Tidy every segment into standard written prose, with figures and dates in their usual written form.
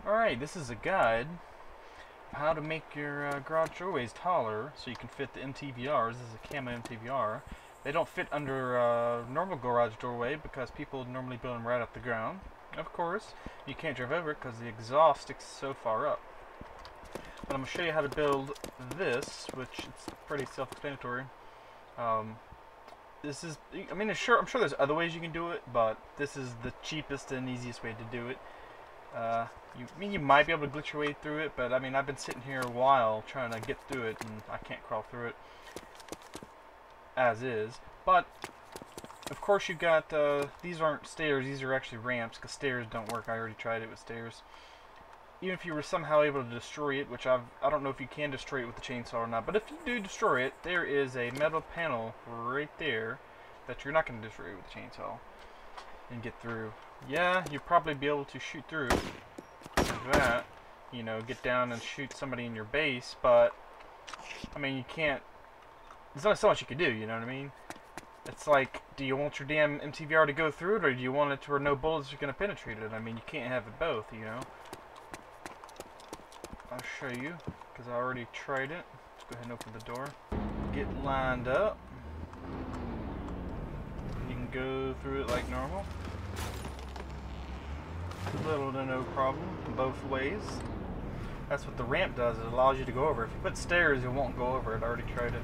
Alright, this is a guide of how to make your garage doorways taller so you can fit the MTVRs. This is a camo MTVR. They don't fit under a normal garage doorway because people normally build them right off the ground. Of course, you can't drive over it because the exhaust sticks so far up. But I'm going to show you how to build this, which is pretty self-explanatory. This is, I mean, I'm sure there's other ways you can do it, but this is the cheapest and easiest way to do it. You might be able to glitch your way through it, but I mean, I've been sitting here a while trying to get through it, and I can't crawl through it as is. But of course, you've got these aren't stairs; these are actually ramps, because stairs don't work. I already tried it with stairs. Even if you were somehow able to destroy it, which I don't know if you can destroy it with the chainsaw or not, but if you do destroy it, there is a metal panel right there that you're not going to destroy with the chainsaw and get through. Yeah, you'll probably be able to shoot through that, you know, get down and shoot somebody in your base, but I mean, you can't, there's only so much you can do, you know what I mean? It's like, do you want your damn MTVR to go through it, or do you want it to where no bullets are going to penetrate it? I mean, you can't have it both, you know? I'll show you, because I already tried it. Let's go ahead and open the door. Get lined up. You can go through it like normal. Little to no problem, both ways. That's what the ramp does, it allows you to go over. If you put stairs, it won't go over it. I already tried it.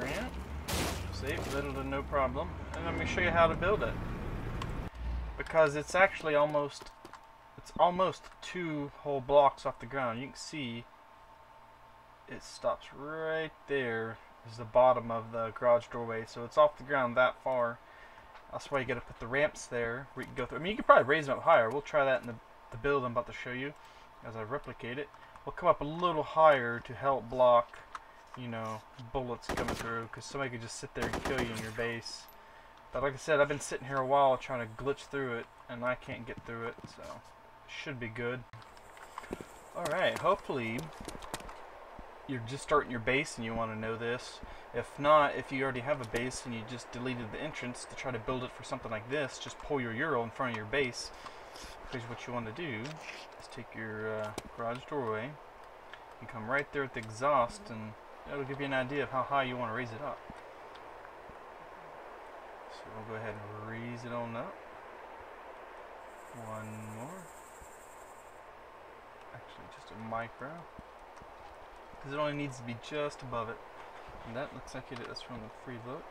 Ramp. Safe, little to no problem. And let me show you how to build it. Because it's actually almost 2 whole blocks off the ground. You can see it stops right there. Is the bottom of the garage doorway, so it's off the ground that far. That's why you got to put the ramps there where you can go through. I mean, you could probably raise them up higher. We'll try that in the build I'm about to show you as I replicate it. We'll come up a little higher to help block, you know, bullets coming through, because somebody could just sit there and kill you in your base. But like I said, I've been sitting here a while trying to glitch through it, and I can't get through it, so it should be good. Alright, hopefully you're just starting your base and you want to know this. If not, if you already have a base and you just deleted the entrance to try to build it for something like this, just pull your Euro in front of your base. Because what you want to do is take your garage doorway and come right there at the exhaust, and that'll give you an idea of how high you want to raise it up. So we'll go ahead and raise it on up. One more. Actually, just a micro. Because it only needs to be just above it. And that looks like it is from the free look.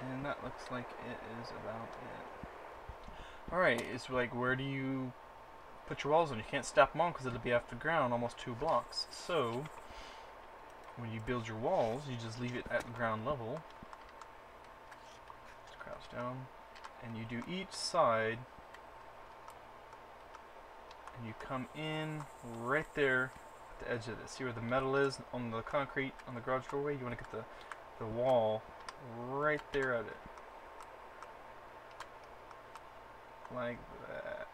And that looks like it is about it. Alright, it's like, where do you put your walls on? You can't stack them on because it'll be off the ground almost 2 blocks. So, when you build your walls, you just leave it at ground level. Just crouch down. And you do each side. And you come in right there at the edge of it. See where the metal is on the concrete on the garage doorway? You want to get the wall right there at it. Like that.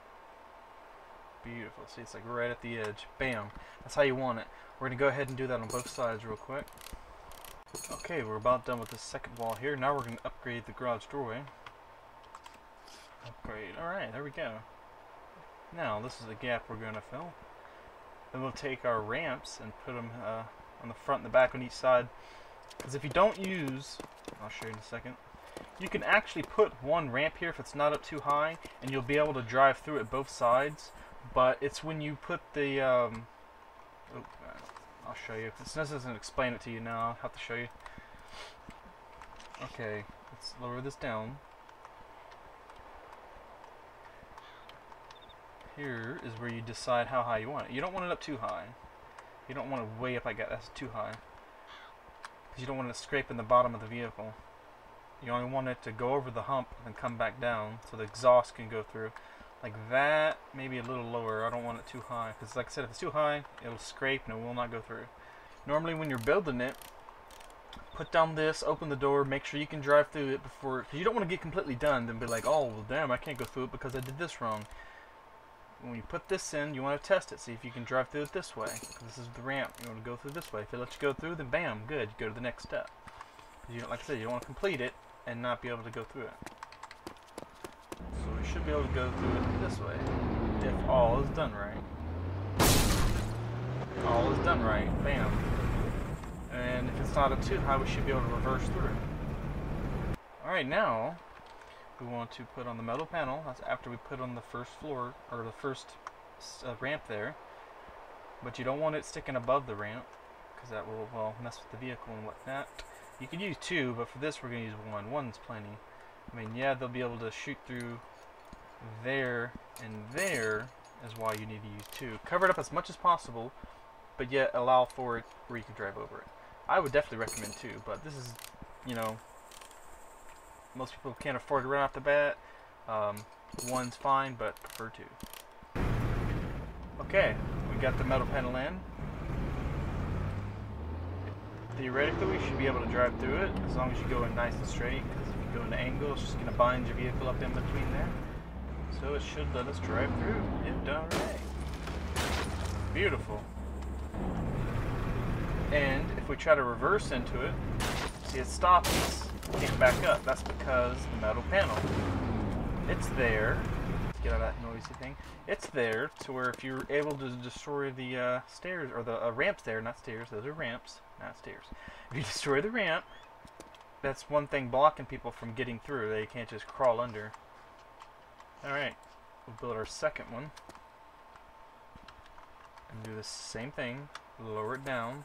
Beautiful. See, it's like right at the edge. Bam. That's how you want it. We're going to go ahead and do that on both sides real quick. Okay, we're about done with the second wall here. Now we're going to upgrade the garage doorway. Upgrade. Alright, there we go. Now, this is the gap we're going to fill. Then we'll take our ramps and put them on the front and the back on each side. Because if you don't use, I'll show you in a second, you can actually put one ramp here if it's not up too high, and you'll be able to drive through it both sides. But it's when you put the, I'll show you. This doesn't explain it to you now, I'll have to show you. Okay, let's lower this down. Here is where you decide how high you want it. You don't want it up too high. You don't want it way up like that. That's too high. Because you don't want it scraping the bottom of the vehicle. You only want it to go over the hump and come back down so the exhaust can go through. Like that, maybe a little lower. I don't want it too high. Because like I said, if it's too high, it'll scrape and it will not go through. Normally when you're building it, put down this, open the door, make sure you can drive through it before... Because you don't want to get completely done, then be like, oh, well damn, I can't go through it because I did this wrong. When you put this in, you want to test it, see if you can drive through it this way. This is the ramp. You want to go through this way. If it lets you go through, then bam, good. You go to the next step. You don't, like I said, you don't want to complete it and not be able to go through it. So we should be able to go through it this way, if all is done right. All is done right, bam. And if it's not up too high, we should be able to reverse through. Alright, now we want to put on the metal panel. That's after we put on the first floor, or the first ramp there. But you don't want it sticking above the ramp, because that will, well, mess with the vehicle and whatnot. You can use two, but for this we're going to use one. One's plenty. I mean, yeah, they'll be able to shoot through there and there is why you need to use two. Cover it up as much as possible, but yet allow for it where you can drive over it. I would definitely recommend two, but this is, you know, most people can't afford it right off the bat. One's fine, but prefer two. Okay, we got the metal panel in. Theoretically, we should be able to drive through it as long as you go in nice and straight, because if you go in an angle, it's just going to bind your vehicle up in between there. So it should let us drive through, if done right. Beautiful. And if we try to reverse into it, see it stops us. Can't back up. That's because the metal panel. It's there. Let's get out of that noisy thing. It's there to where if you're able to destroy the stairs, or the ramps there, not stairs, those are ramps, not stairs. If you destroy the ramp, that's one thing blocking people from getting through. They can't just crawl under. Alright, we'll build our second one. And do the same thing. Lower it down.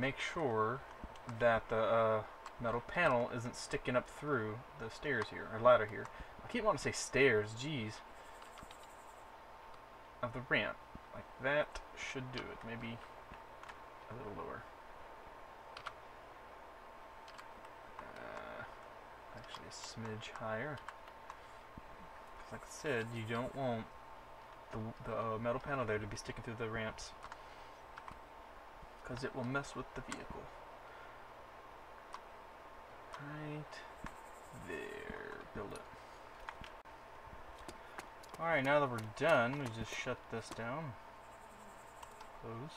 Make sure that the metal panel isn't sticking up through the stairs here, or ladder here. I keep wanting to say stairs, jeez. Of the ramp. Like that should do it. Maybe a little lower. Actually a smidge higher. Like I said, you don't want the metal panel there to be sticking through the ramps, because it will mess with the vehicle. Right there. Build it. Alright, now that we're done, we just shut this down. Close.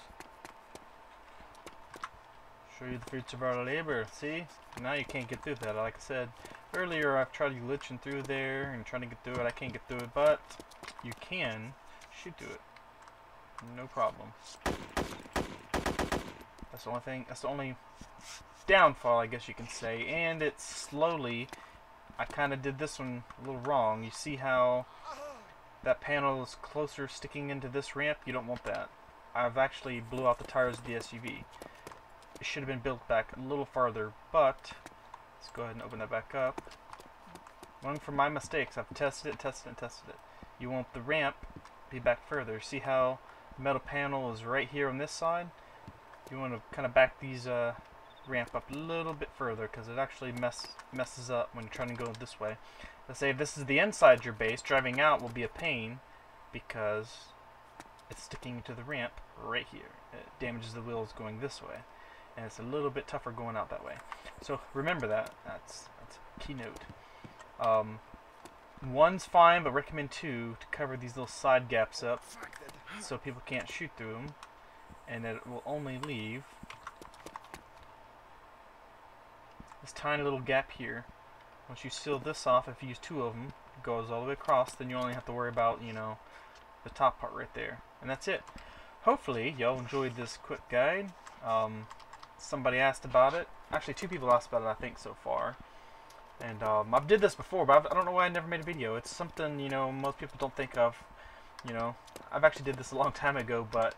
Show you the fruits of our labor. See? Now you can't get through that. Like I said earlier, I've tried glitching through there and trying to get through it. I can't get through it, but you can shoot through it. No problem. That's the only thing. That's the only downfall, I guess you can say. And it's slowly. I kind of did this one a little wrong. You see how that panel is closer sticking into this ramp? You don't want that. I've actually blew out the tires of the SUV. It should have been built back a little farther, but let's go ahead and open that back up. Learning from my mistakes, I've tested it, tested it, and tested it. You want the ramp to be back further. See how the metal panel is right here on this side? You want to kind of back these ramp up a little bit further, because it actually messes up when you're trying to go this way. Let's say if this is the inside your base, driving out will be a pain because it's sticking to the ramp right here. It damages the wheels going this way, and it's a little bit tougher going out that way. So remember that. That's a key note. One's fine, but recommend two to cover these little side gaps up so people can't shoot through them, and that it will only leave this tiny little gap here. Once you seal this off, if you use two of them, it goes all the way across, then you only have to worry about, you know, the top part right there. And that's it. Hopefully, y'all enjoyed this quick guide. Somebody asked about it. Actually, two people asked about it, I think, so far. And I've did this before, but I don't know why I never made a video. It's something, you know, most people don't think of. You know, I've actually did this a long time ago, but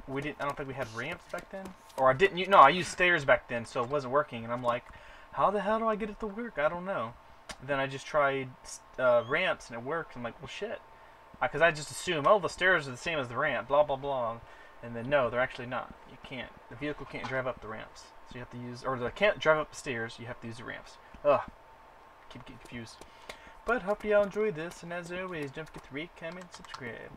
we didn't. I don't think we had ramps back then, or I didn't. No, I used stairs back then, so it wasn't working. And I'm like, how the hell do I get it to work? I don't know. Then I just tried ramps, and it worked. I'm like, well, shit, because I just assume, oh, the stairs are the same as the ramp, blah blah blah. And then no, they're actually not. You can't. The vehicle can't drive up the ramps, so you have to use, or they can't drive up the stairs. You have to use the ramps. Ugh. Keep getting confused. But hopefully y'all enjoyed this, and as always, don't forget to rate, comment, subscribe.